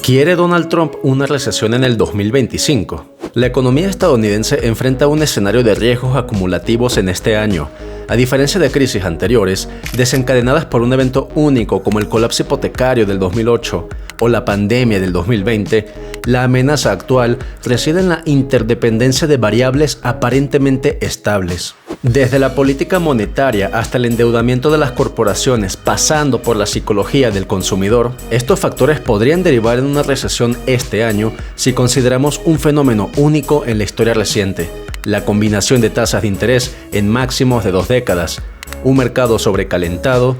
¿Quiere Donald Trump una recesión en el 2025? La economía estadounidense enfrenta un escenario de riesgos acumulativos en este año. A diferencia de crisis anteriores, desencadenadas por un evento único como el colapso hipotecario del 2008 o la pandemia del 2020, la amenaza actual reside en la interdependencia de variables aparentemente estables. Desde la política monetaria hasta el endeudamiento de las corporaciones, pasando por la psicología del consumidor, estos factores podrían derivar en una recesión este año si consideramos un fenómeno único en la historia reciente: la combinación de tasas de interés en máximos de 2 décadas, un mercado sobrecalentado,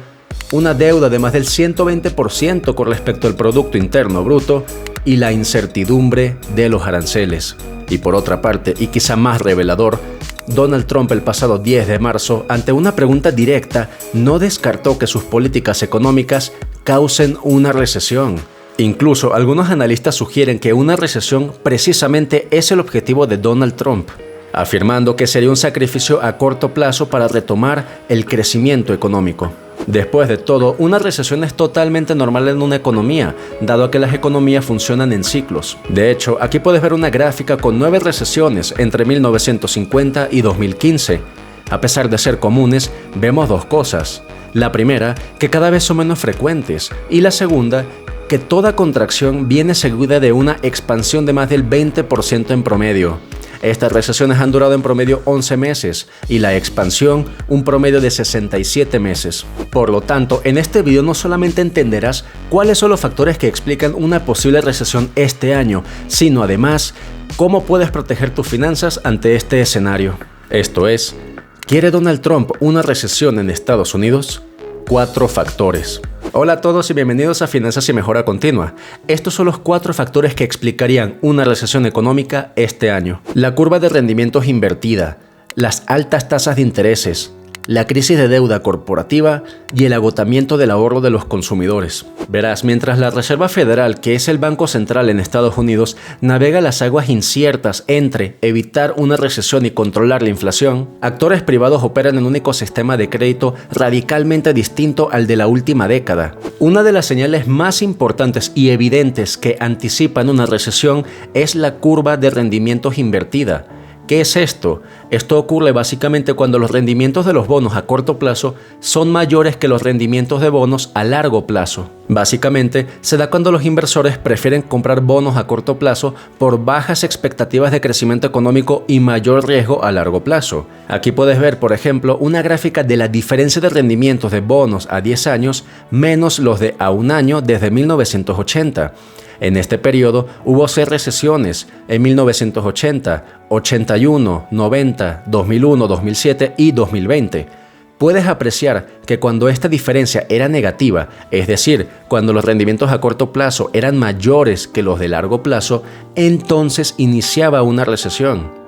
una deuda de más del 120% con respecto al Producto Interno Bruto y la incertidumbre de los aranceles. Y por otra parte, y quizá más revelador, Donald Trump el pasado 10 de marzo, ante una pregunta directa, no descartó que sus políticas económicas causen una recesión. Incluso algunos analistas sugieren que una recesión precisamente es el objetivo de Donald Trump, afirmando que sería un sacrificio a corto plazo para retomar el crecimiento económico. Después de todo, una recesión es totalmente normal en una economía, dado que las economías funcionan en ciclos. De hecho, aquí puedes ver una gráfica con 9 recesiones entre 1950 y 2015. A pesar de ser comunes, vemos dos cosas. La primera, que cada vez son menos frecuentes, y la segunda, que toda contracción viene seguida de una expansión de más del 20% en promedio. Estas recesiones han durado en promedio 11 meses y la expansión un promedio de 67 meses. Por lo tanto, en este video no solamente entenderás cuáles son los factores que explican una posible recesión este año, sino además cómo puedes proteger tus finanzas ante este escenario. Esto es, ¿quiere Donald Trump una recesión en Estados Unidos? 4 factores. Hola a todos y bienvenidos a Finanzas y Mejora Continua. Estos son los 4 factores que explicarían una recesión económica este año. La curva de rendimientos invertida, las altas tasas de intereses, la crisis de deuda corporativa y el agotamiento del ahorro de los consumidores. Verás, mientras la Reserva Federal, que es el banco central en Estados Unidos, navega las aguas inciertas entre evitar una recesión y controlar la inflación, actores privados operan en un ecosistema de crédito radicalmente distinto al de la última década. Una de las señales más importantes y evidentes que anticipan una recesión es la curva de rendimientos invertida. ¿Qué es esto? Esto ocurre básicamente cuando los rendimientos de los bonos a corto plazo son mayores que los rendimientos de bonos a largo plazo. Básicamente, se da cuando los inversores prefieren comprar bonos a corto plazo por bajas expectativas de crecimiento económico y mayor riesgo a largo plazo. Aquí puedes ver, por ejemplo, una gráfica de la diferencia de rendimientos de bonos a 10 años menos los de a 1 año desde 1980. En este periodo hubo 6 recesiones, en 1980, 81, 90, 2001, 2007 y 2020. Puedes apreciar que cuando esta diferencia era negativa, es decir, cuando los rendimientos a corto plazo eran mayores que los de largo plazo, entonces iniciaba una recesión.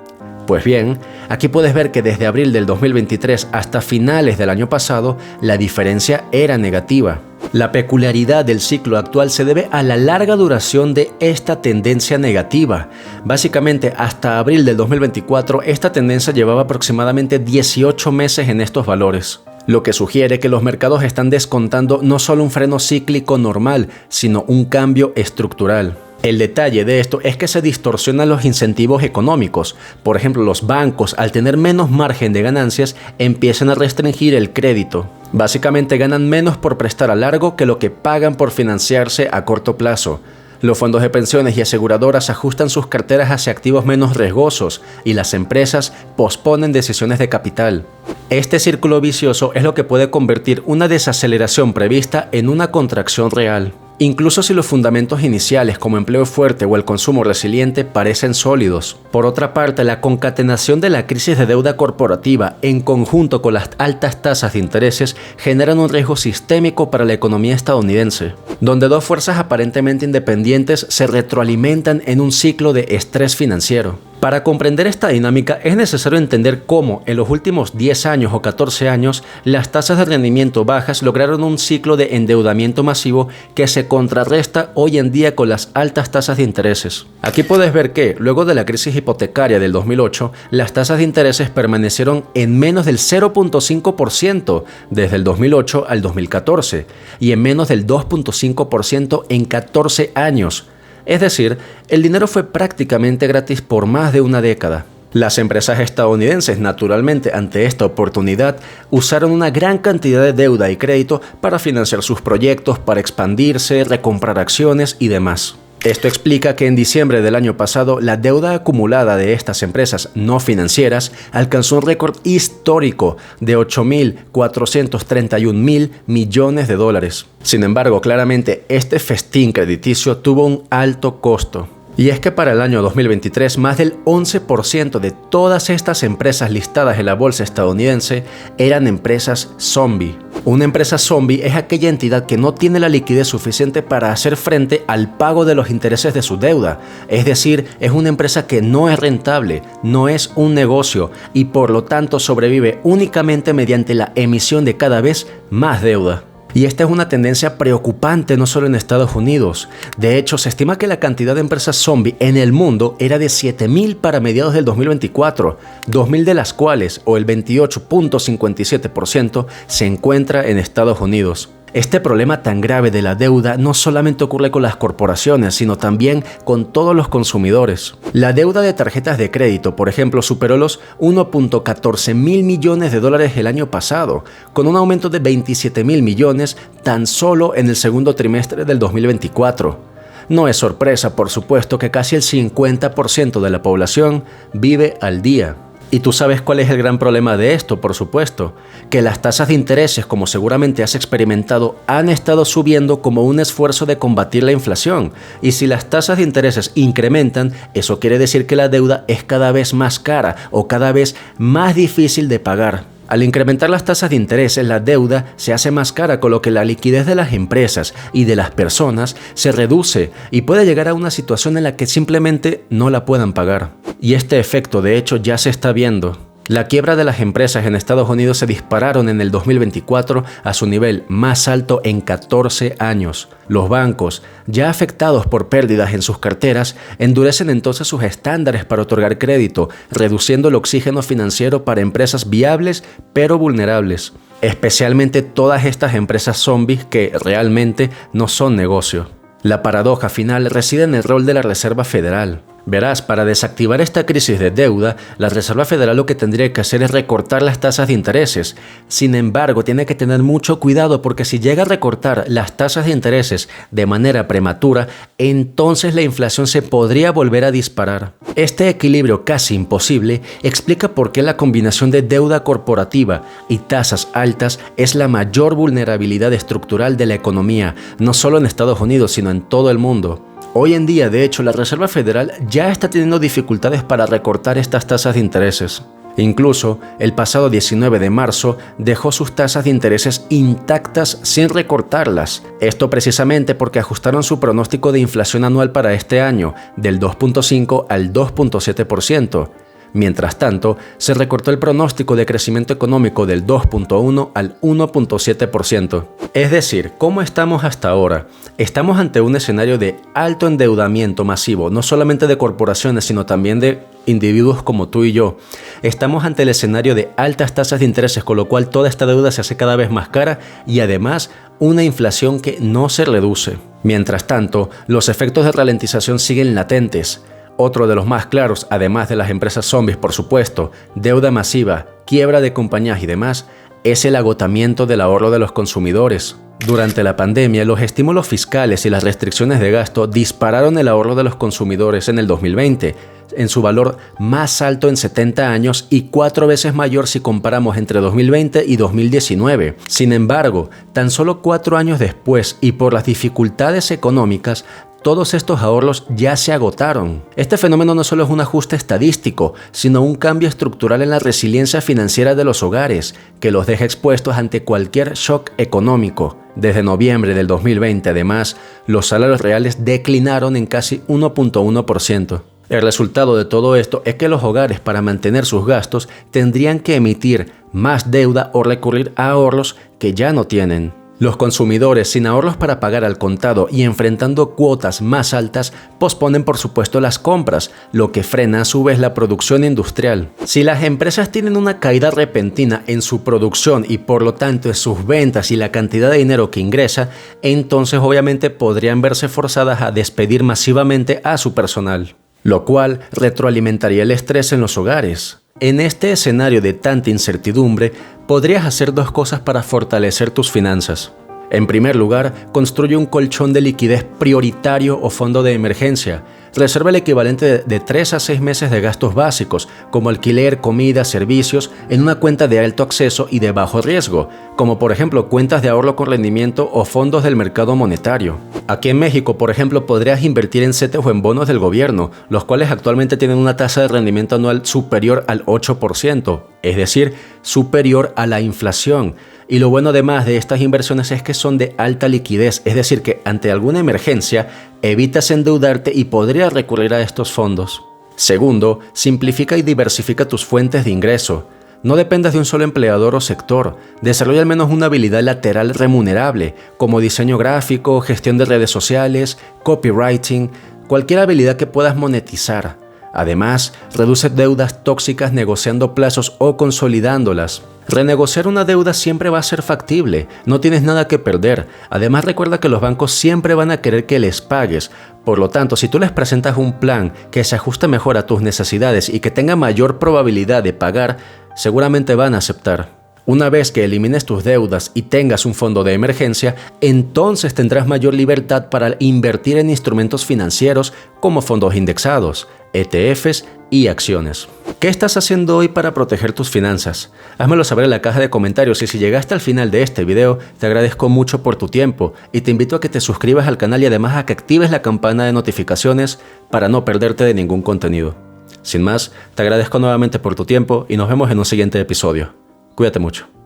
Pues bien, aquí puedes ver que desde abril del 2023 hasta finales del año pasado, la diferencia era negativa. La peculiaridad del ciclo actual se debe a la larga duración de esta tendencia negativa. Básicamente, hasta abril del 2024, esta tendencia llevaba aproximadamente 18 meses en estos valores, lo que sugiere que los mercados están descontando no solo un freno cíclico normal, sino un cambio estructural. El detalle de esto es que se distorsionan los incentivos económicos. Por ejemplo, los bancos, al tener menos margen de ganancias, empiezan a restringir el crédito. Básicamente ganan menos por prestar a largo que lo que pagan por financiarse a corto plazo. Los fondos de pensiones y aseguradoras ajustan sus carteras hacia activos menos riesgosos y las empresas posponen decisiones de capital. Este círculo vicioso es lo que puede convertir una desaceleración prevista en una contracción real. Incluso si los fundamentos iniciales como empleo fuerte o el consumo resiliente parecen sólidos. Por otra parte, la concatenación de la crisis de deuda corporativa en conjunto con las altas tasas de intereses generan un riesgo sistémico para la economía estadounidense, donde 2 fuerzas aparentemente independientes se retroalimentan en un ciclo de estrés financiero. Para comprender esta dinámica es necesario entender cómo en los últimos 10 años o 14 años las tasas de rendimiento bajas lograron un ciclo de endeudamiento masivo que se contrarresta hoy en día con las altas tasas de intereses. Aquí puedes ver que, luego de la crisis hipotecaria del 2008, las tasas de intereses permanecieron en menos del 0.5% desde el 2008 al 2014 y en menos del 2.5% en 14 años. Es decir, el dinero fue prácticamente gratis por más de una década. Las empresas estadounidenses, naturalmente, ante esta oportunidad, usaron una gran cantidad de deuda y crédito para financiar sus proyectos, para expandirse, recomprar acciones y demás. Esto explica que en diciembre del año pasado la deuda acumulada de estas empresas no financieras alcanzó un récord histórico de 8.431.000 millones de dólares. Sin embargo, claramente este festín crediticio tuvo un alto costo. Y es que para el año 2023, más del 11% de todas estas empresas listadas en la bolsa estadounidense eran empresas zombie. Una empresa zombie es aquella entidad que no tiene la liquidez suficiente para hacer frente al pago de los intereses de su deuda. Es decir, es una empresa que no es rentable, no es un negocio y por lo tanto sobrevive únicamente mediante la emisión de cada vez más deuda. Y esta es una tendencia preocupante no solo en Estados Unidos. De hecho, se estima que la cantidad de empresas zombie en el mundo era de 7.000 para mediados del 2024, 2.000 de las cuales, o el 28.57%, se encuentra en Estados Unidos. Este problema tan grave de la deuda no solamente ocurre con las corporaciones, sino también con todos los consumidores. La deuda de tarjetas de crédito, por ejemplo, superó los 1.14 mil millones de dólares el año pasado, con un aumento de 27.000 millones tan solo en el segundo trimestre del 2024. No es sorpresa, por supuesto, que casi el 50% de la población vive al día. Y tú sabes cuál es el gran problema de esto, por supuesto, que las tasas de intereses, como seguramente has experimentado, han estado subiendo como un esfuerzo de combatir la inflación. Y si las tasas de intereses incrementan, eso quiere decir que la deuda es cada vez más cara o cada vez más difícil de pagar. Al incrementar las tasas de interés, la deuda se hace más cara, con lo que la liquidez de las empresas y de las personas se reduce y puede llegar a una situación en la que simplemente no la puedan pagar. Y este efecto, de hecho, ya se está viendo. La quiebra de las empresas en Estados Unidos se dispararon en el 2024 a su nivel más alto en 14 años. Los bancos, ya afectados por pérdidas en sus carteras, endurecen entonces sus estándares para otorgar crédito, reduciendo el oxígeno financiero para empresas viables pero vulnerables. Especialmente todas estas empresas zombies que realmente no son negocio. La paradoja final reside en el rol de la Reserva Federal. Verás, para desactivar esta crisis de deuda, la Reserva Federal lo que tendría que hacer es recortar las tasas de intereses. Sin embargo, tiene que tener mucho cuidado porque si llega a recortar las tasas de intereses de manera prematura, entonces la inflación se podría volver a disparar. Este equilibrio casi imposible explica por qué la combinación de deuda corporativa y tasas altas es la mayor vulnerabilidad estructural de la economía, no solo en Estados Unidos, sino en todo el mundo. Hoy en día, de hecho, la Reserva Federal ya está teniendo dificultades para recortar estas tasas de intereses. Incluso, el pasado 19 de marzo dejó sus tasas de intereses intactas sin recortarlas. Esto precisamente porque ajustaron su pronóstico de inflación anual para este año del 2.5 al 2.7%. Mientras tanto, se recortó el pronóstico de crecimiento económico del 2.1 al 1.7%. Es decir, ¿cómo estamos hasta ahora? Estamos ante un escenario de alto endeudamiento masivo, no solamente de corporaciones, sino también de individuos como tú y yo. Estamos ante el escenario de altas tasas de intereses, con lo cual toda esta deuda se hace cada vez más cara y además una inflación que no se reduce. Mientras tanto, los efectos de ralentización siguen latentes. Otro de los más claros, además de las empresas zombies, por supuesto, deuda masiva, quiebra de compañías y demás, es el agotamiento del ahorro de los consumidores. Durante la pandemia, los estímulos fiscales y las restricciones de gasto dispararon el ahorro de los consumidores en el 2020, en su valor más alto en 70 años y 4 veces mayor si comparamos entre 2020 y 2019. Sin embargo, tan solo 4 años después y por las dificultades económicas, todos estos ahorros ya se agotaron. Este fenómeno no solo es un ajuste estadístico, sino un cambio estructural en la resiliencia financiera de los hogares, que los deja expuestos ante cualquier shock económico. Desde noviembre del 2020, además, los salarios reales declinaron en casi 1.1%. El resultado de todo esto es que los hogares, para mantener sus gastos, tendrían que emitir más deuda o recurrir a ahorros que ya no tienen. Los consumidores sin ahorros para pagar al contado y enfrentando cuotas más altas posponen por supuesto las compras, lo que frena a su vez la producción industrial. Si las empresas tienen una caída repentina en su producción y por lo tanto en sus ventas y la cantidad de dinero que ingresa, entonces obviamente podrían verse forzadas a despedir masivamente a su personal, lo cual retroalimentaría el estrés en los hogares. En este escenario de tanta incertidumbre, podrías hacer dos cosas para fortalecer tus finanzas. En primer lugar, construye un colchón de liquidez prioritario o fondo de emergencia. Reserva el equivalente de 3 a 6 meses de gastos básicos, como alquiler, comida, servicios, en una cuenta de alto acceso y de bajo riesgo, como por ejemplo cuentas de ahorro con rendimiento o fondos del mercado monetario. Aquí en México, por ejemplo, podrías invertir en CETES o en bonos del gobierno, los cuales actualmente tienen una tasa de rendimiento anual superior al 8%, es decir, superior a la inflación. Y lo bueno además de estas inversiones es que son de alta liquidez, es decir que ante alguna emergencia evitas endeudarte y podrías recurrir a estos fondos. Segundo, simplifica y diversifica tus fuentes de ingreso. No dependas de un solo empleador o sector. Desarrolla al menos una habilidad lateral remunerable, como diseño gráfico, gestión de redes sociales, copywriting, cualquier habilidad que puedas monetizar. Además, reduce deudas tóxicas negociando plazos o consolidándolas. Renegociar una deuda siempre va a ser factible, no tienes nada que perder. Además, recuerda que los bancos siempre van a querer que les pagues. Por lo tanto, si tú les presentas un plan que se ajuste mejor a tus necesidades y que tenga mayor probabilidad de pagar, seguramente van a aceptar. Una vez que elimines tus deudas y tengas un fondo de emergencia, entonces tendrás mayor libertad para invertir en instrumentos financieros como fondos indexados, ETFs y acciones. ¿Qué estás haciendo hoy para proteger tus finanzas? Házmelo saber en la caja de comentarios y si llegaste al final de este video, te agradezco mucho por tu tiempo y te invito a que te suscribas al canal y además a que actives la campana de notificaciones para no perderte de ningún contenido. Sin más, te agradezco nuevamente por tu tiempo y nos vemos en un siguiente episodio. Cuídate mucho.